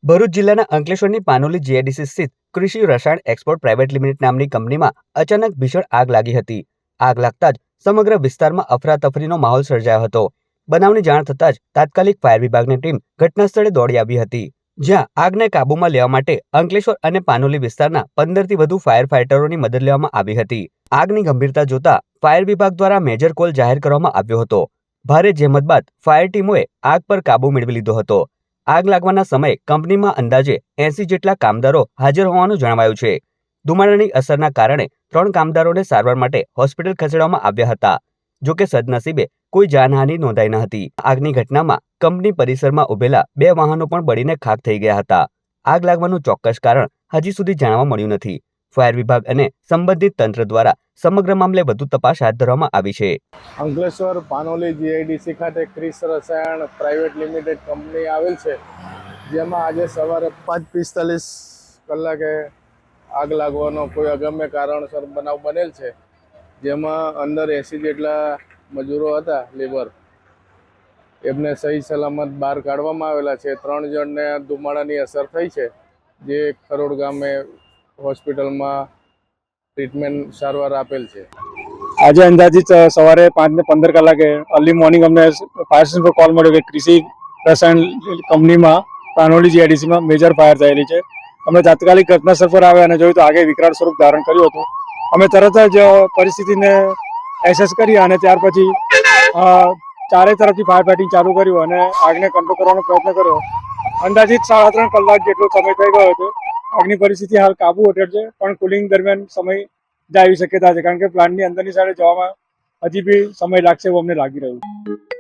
ભરૂચ જિલ્લાના અંકલેશ્વરની પાનોલી જીઆઈડીસી સ્થિત કૃષિ રસાયણ એક્સપોર્ટ પ્રાઇવેટ લિમિટેડ નામની કંપનીમાં અચાનક ભીષણ આગ લાગી હતી. આગ લાગતા જ સમગ્ર વિસ્તારમાં અફરાતફરીનો માહોલ સર્જાયો હતો. બનાવની જાણ થતાં જ તાત્કાલિક ફાયર વિભાગની ટીમ ઘટનાસ્થળે દોડી આવી હતી, જ્યાં આગને કાબૂમાં લેવા માટે અંકલેશ્વર અને પાનોલી વિસ્તારના 15થી વધુ ફાયર ફાઇટરોની મદદ લેવામાં આવી હતી. આગની ગંભીરતા જોતા ફાયર વિભાગ દ્વારા મેજર કોલ જાહેર કરવામાં આવ્યો હતો. ભારે જહેમત બાદ ફાયર ટીમોએ આગ પર કાબૂ મેળવી લીધો હતો. આગ લાગવાના સમયે કંપનીમાં અંદાજે 80 જેટલા કામદારો હાજર હોવાનું જણાવાયું છે. ધુમાડાની અસરના કારણે 3 કામદારોને સારવાર માટે હોસ્પિટલ ખસેડવામાં આવ્યા હતા. જોકે સદનસીબે કોઈ જાનહાનિ નોંધાઈ ન હતી. આગની ઘટનામાં કંપની પરિસરમાં ઉભેલા 2 વાહનો પણ બળીને ખાખ થઈ ગયા હતા. આગ લાગવાનું ચોક્કસ કારણ હજી સુધી જાણવા મળ્યું નથી. ફાયર વિભાગ અને સંબંધિત તંત્ર દ્વારા સમગ્ર મામલે વધુ તપાસ હાથ ધરવામાં આવી છે. અંકલેશ્વર પાનોલી જીઆઈડીસી ખાતે ક્રિસ રસાયણ પ્રાઇવેટ લિમિટેડ કંપની આવેલ છે, જેમાં આજે સવારે 5:45 કલાકે આગ લાગવાનો કોઈ અગમ્ય કારણસર બનાવ બનેલ છે, જેમાં અંદર 80 જેટલા મજૂરો હતા, લેબર. એમને સહી સલામત બહાર કાઢવામાં આવેલા છે. 3 જણને ધુમાડાની અસર થઈ છે, જે ખરોડ ગામે હોસ્પિટલમાં ટ્રીટમેન્ટ સારવાર આપેલ છે. આજે અંદાજિત સવારે 5:15 કલાકે અર્લી મોર્નિંગ અમને ફાયર સ્ટેશન પર કોલ મળ્યો કે કૃષિ રસાયણ કંપનીમાં પાનોલી જીઆઈડીસીમાં મેજર ફાયર થયેલી છે. અમે તાત્કાલિક ઘટનાસ્થળ પર આવ્યા અને જોયું તો આગે વિકરાળ સ્વરૂપ ધારણ કર્યું હતું. અમે તરત જ પરિસ્થિતિને એસેસ કરી અને ત્યાર પછી ચારે તરફથી ફાયર ફાઇટિંગ ચાલુ કર્યું અને આગને કંટ્રોલ કરવાનો પ્રયત્ન કર્યો. અંદાજિત 3.5 કલાક જેટલો સમય થઈ ગયો હતો. આગની પરિસ્થિતિ હાલ કાબુ હેઠળ છે, પણ કુલિંગ દરમિયાન સમય જાય એવી શક્યતા છે, કારણ કે પ્લાન્ટની અંદરની સાઈડે જવામાં હજી બી સમય લાગશે એવું અમને લાગી રહ્યું છે.